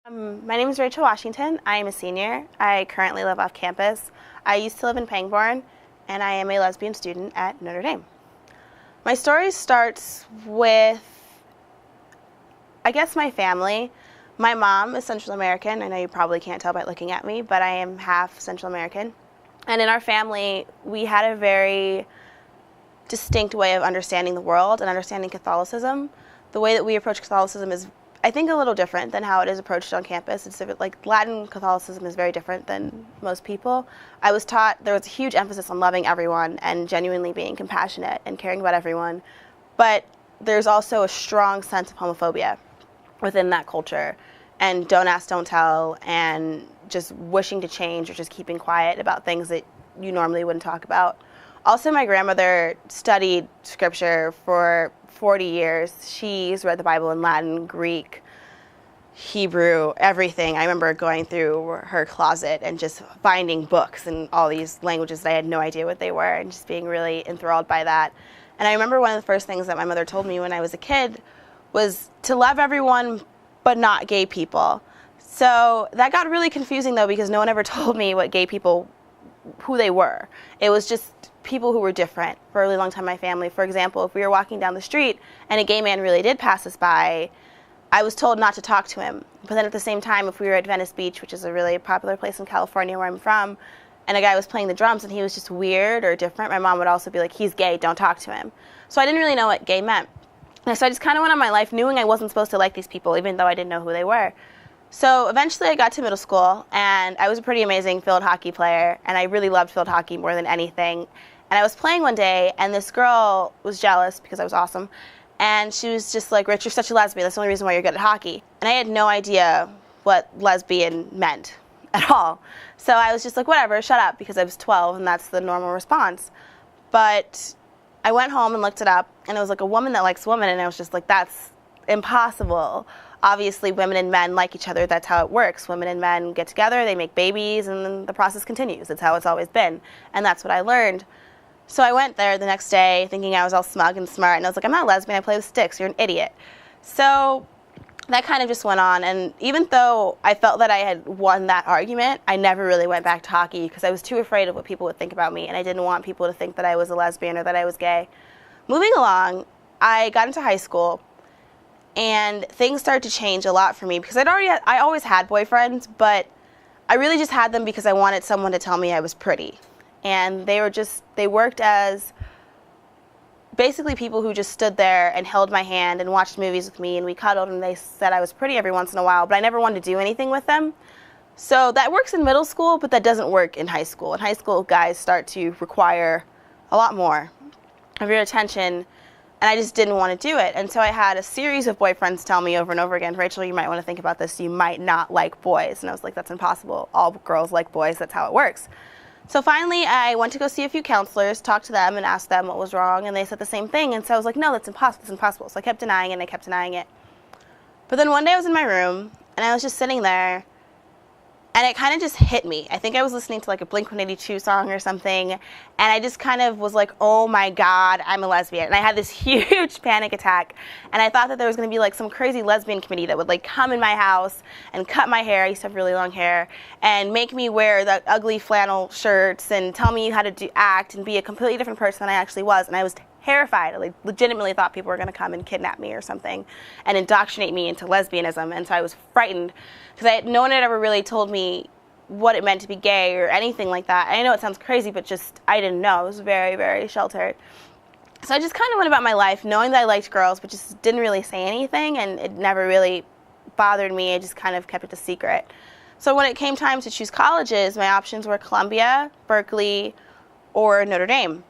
My name is Rachel Washington. I am a senior. I currently live off campus. I used to live in Pangbourne, and I am a lesbian student at Notre Dame. My story starts with, I guess, my family. My mom is Central American. I know you probably can't tell by looking at me, but I am half Central American. And in our family, we had a very distinct way of understanding the world and understanding Catholicism. The way that we approach Catholicism is, I think, a little different than how it is approached on campus. It's like Latin Catholicism is very different than most people. I was taught there was a huge emphasis on loving everyone and genuinely being compassionate and caring about everyone. But there's also a strong sense of homophobia within that culture, and don't ask, don't tell, and just wishing to change or just keeping quiet about things that you normally wouldn't talk about. Also, my grandmother studied scripture for 40 years. She's read the Bible in Latin, Greek, Hebrew, everything. I remember going through her closet and just finding books in all these languages that I had no idea what they were, and just being really enthralled by that. And I remember one of the first things that my mother told me when I was a kid was to love everyone but not gay people. So that got really confusing, though, because no one ever told me what gay people, who they were. It was just people who were different for a really long time in my family. For example, if we were walking down the street and a gay man really did pass us by, I was told not to talk to him. But then at the same time, if we were at Venice Beach, which is a really popular place in California where I'm from, and a guy was playing the drums and he was just weird or different, my mom would also be like, he's gay, don't talk to him. So I didn't really know what gay meant. And so I just kind of went on my life knowing I wasn't supposed to like these people, even though I didn't know who they were. So eventually I got to middle school, and I was a pretty amazing field hockey player, and I really loved field hockey more than anything. And I was playing one day, and this girl was jealous because I was awesome, and she was just like, Rich, you're such a lesbian. That's the only reason why you're good at hockey. And I had no idea what lesbian meant at all. So I was just like, whatever, shut up, because I was 12, and that's the normal response. But I went home and looked it up, and it was like a woman that likes women, and I was just like, that's impossible. Obviously, women and men like each other. That's how it works. Women and men get together, they make babies, and then the process continues. That's how it's always been, and that's what I learned. So I went there the next day thinking I was all smug and smart, and I was like, I'm not a lesbian, I play with sticks, you're an idiot. So that kind of just went on, and even though I felt that I had won that argument, I never really went back to hockey because I was too afraid of what people would think about me, and I didn't want people to think that I was a lesbian or that I was gay. Moving along, I got into high school, and things started to change a lot for me because I always had boyfriends, but I really just had them because I wanted someone to tell me I was pretty. And they worked as basically people who just stood there and held my hand and watched movies with me, and we cuddled, and they said I was pretty every once in a while, but I never wanted to do anything with them. So that works in middle school, but that doesn't work in high school. In high school, guys start to require a lot more of your attention, and I just didn't want to do it. And so I had a series of boyfriends tell me over and over again, Rachel, you might want to think about this. You might not like boys. And I was like, that's impossible. All girls like boys. That's how it works. So finally, I went to go see a few counselors, talked to them, and asked them what was wrong, and they said the same thing. And so I was like, no, that's impossible. It's impossible. So I kept denying it, and I kept denying it. But then one day I was in my room, and I was just sitting there, and it kind of just hit me. I think I was listening to like a Blink-182 song or something, and I just kind of was like, oh my God, I'm a lesbian. And I had this huge panic attack, and I thought that there was going to be like some crazy lesbian committee that would like come in my house and cut my hair, I used to have really long hair, and make me wear the ugly flannel shirts and tell me how to act and be a completely different person than I actually was. And I was terrified. I legitimately thought people were going to come and kidnap me or something and indoctrinate me into lesbianism. And so I was frightened because no one had ever really told me what it meant to be gay or anything like that. I know it sounds crazy, but just I didn't know. I was very, very sheltered. So I just kind of went about my life knowing that I liked girls, but just didn't really say anything, and it never really bothered me. I just kind of kept it a secret. So when it came time to choose colleges, my options were Columbia, Berkeley, or Notre Dame.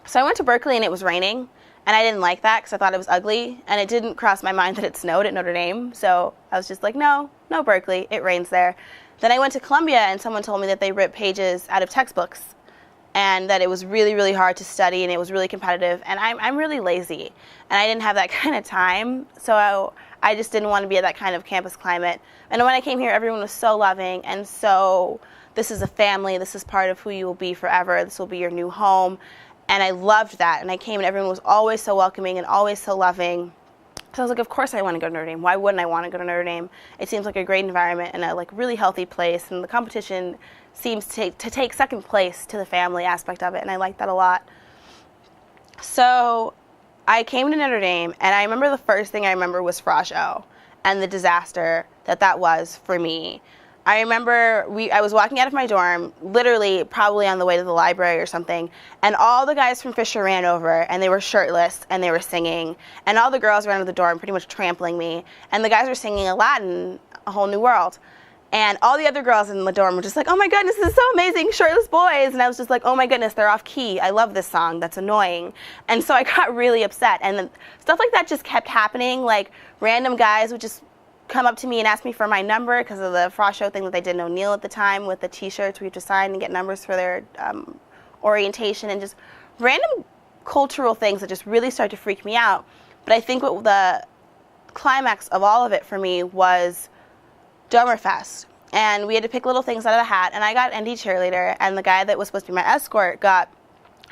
So I went to Berkeley, and it was raining, and I didn't like that because I thought it was ugly, and it didn't cross my mind that it snowed at Notre Dame. So I was just like, no Berkeley, it rains there. Then I went to Columbia, and someone told me that they ripped pages out of textbooks and that it was really, really hard to study, and it was really competitive, and I'm really lazy, and I didn't have that kind of time, so I just didn't want to be at that kind of campus climate. And when I came here, everyone was so loving, and so this is a family, this is part of who you will be forever, this will be your new home. And I loved that. And I came, and everyone was always so welcoming and always so loving. So I was like, of course I want to go to Notre Dame. Why wouldn't I want to go to Notre Dame? It seems like a great environment and a like really healthy place, and the competition seems to take second place to the family aspect of it, and I like that a lot. So I came to Notre Dame, and I remember the first thing I remember was Frosh O and the disaster that was for me. I remember I was walking out of my dorm, literally probably on the way to the library or something, and all the guys from Fisher ran over, and they were shirtless, and they were singing, and all the girls ran to the dorm pretty much trampling me, and the guys were singing Aladdin, A Whole New World. And all the other girls in the dorm were just like, oh my goodness, this is so amazing, shirtless boys. And I was just like, oh my goodness, they're off key. I love this song. That's annoying. And so I got really upset. And then stuff like that just kept happening. Like random guys would just come up to me and ask me for my number because of the Frosh Show thing that they did in O'Neill at the time with the T-shirts we had to sign and get numbers for their orientation, and just random cultural things that just really started to freak me out. But I think what the climax of all of it for me was Domerfest. And we had to pick little things out of the hat, and I got ND cheerleader, and the guy that was supposed to be my escort got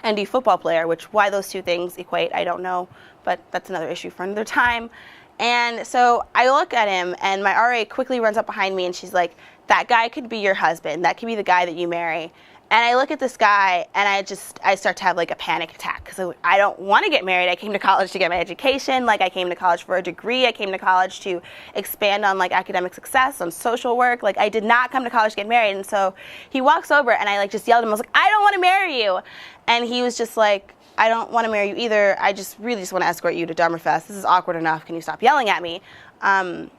ND football player, which why those two things equate, I don't know, but that's another issue for another time. And so I look at him, and my RA quickly runs up behind me, and she's like, that guy could be your husband. That could be the guy that you marry. And I look at this guy, and I start to have like a panic attack because I don't want to get married. I came to college to get my education. Like I came to college for a degree. I came to college to expand on like academic success, on social work. Like I did not come to college to get married. And so he walks over, and I like just yelled at him. I was like, I don't want to marry you. And he was just like, I don't want to marry you either. I just really just want to escort you to Domerfest. This is awkward enough. Can you stop yelling at me? And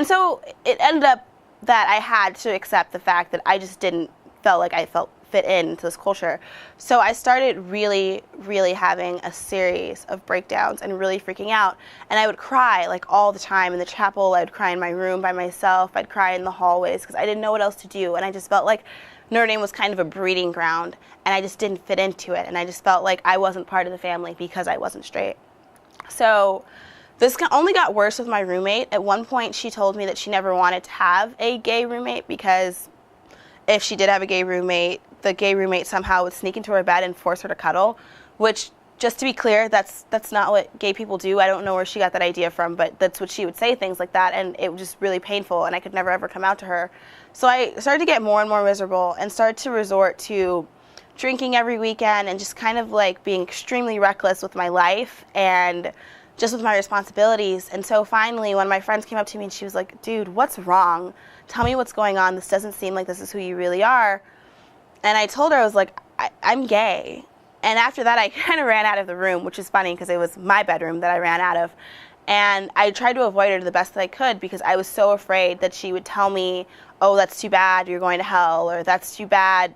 so it ended up that I had to accept the fact that I just didn't felt like I fit into this culture. So I started really, really having a series of breakdowns and really freaking out. And I would cry like all the time in the chapel. I'd cry in my room by myself. I'd cry in the hallways because I didn't know what else to do. And I just felt like Notre Dame was kind of a breeding ground, and I just didn't fit into it. And I just felt like I wasn't part of the family because I wasn't straight. So this only got worse with my roommate. At one point, she told me that she never wanted to have a gay roommate because if she did have a gay roommate, the gay roommate somehow would sneak into her bed and force her to cuddle, which, just to be clear, that's not what gay people do. I don't know where she got that idea from, but that's what she would say, things like that, and it was just really painful, and I could never ever come out to her. So I started to get more and more miserable and started to resort to drinking every weekend and just kind of like being extremely reckless with my life and just with my responsibilities. And so finally, when my friends came up to me and she was like, dude, what's wrong? Tell me what's going on. This doesn't seem like this is who you really are. And I told her, I was like, I'm gay. And after that, I kind of ran out of the room, which is funny because it was my bedroom that I ran out of. And I tried to avoid her the best that I could because I was so afraid that she would tell me, oh, that's too bad, you're going to hell, or that's too bad,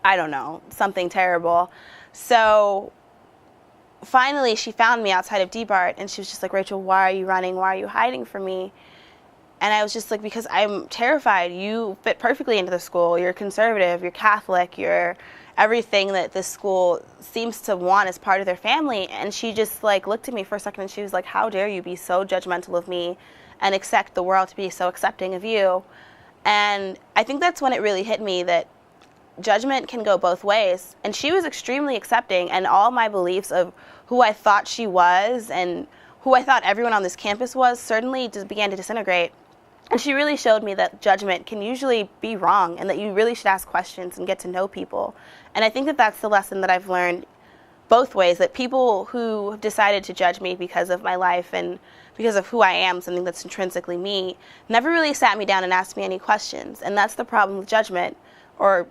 I don't know, something terrible. So finally, she found me outside of D-BART, and she was just like, Rachel, why are you running? Why are you hiding from me? And I was just like, because I'm terrified. You fit perfectly into the school. You're conservative. You're Catholic. You're everything that this school seems to want as part of their family. And she just like looked at me for a second, and she was like, how dare you be so judgmental of me and expect the world to be so accepting of you? And I think that's when it really hit me that judgment can go both ways. And she was extremely accepting, and all my beliefs of who I thought she was and who I thought everyone on this campus was certainly just began to disintegrate. And she really showed me that judgment can usually be wrong and that you really should ask questions and get to know people. And I think that that's the lesson that I've learned both ways, that people who have decided to judge me because of my life and because of who I am, something that's intrinsically me, never really sat me down and asked me any questions. And that's the problem with judgment, or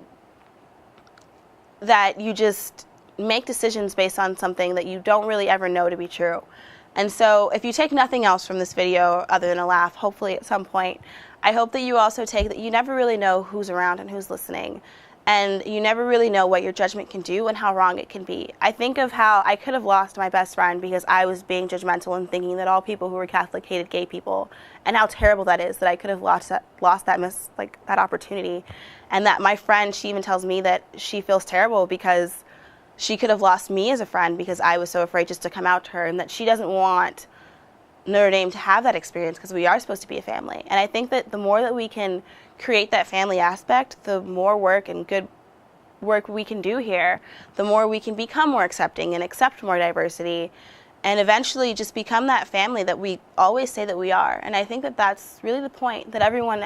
that you just make decisions based on something that you don't really ever know to be true. And so if you take nothing else from this video other than a laugh, hopefully at some point, I hope that you also take that you never really know who's around and who's listening. And you never really know what your judgment can do and how wrong it can be. I think of how I could have lost my best friend because I was being judgmental and thinking that all people who were Catholic hated gay people, and how terrible that is, that I could have lost that opportunity. And that my friend, she even tells me that she feels terrible because she could have lost me as a friend because I was so afraid just to come out to her, and that she doesn't want Notre Dame to have that experience because we are supposed to be a family. And I think that the more that we can create that family aspect, the more work and good work we can do here, the more we can become more accepting and accept more diversity. and eventually just become that family that we always say that we are. And I think that that's really the point, that everyone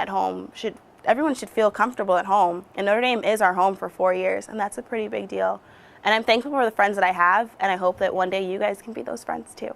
should feel comfortable at home. And Notre Dame is our home for 4 years, and that's a pretty big deal. And I'm thankful for the friends that I have, and I hope that one day you guys can be those friends too.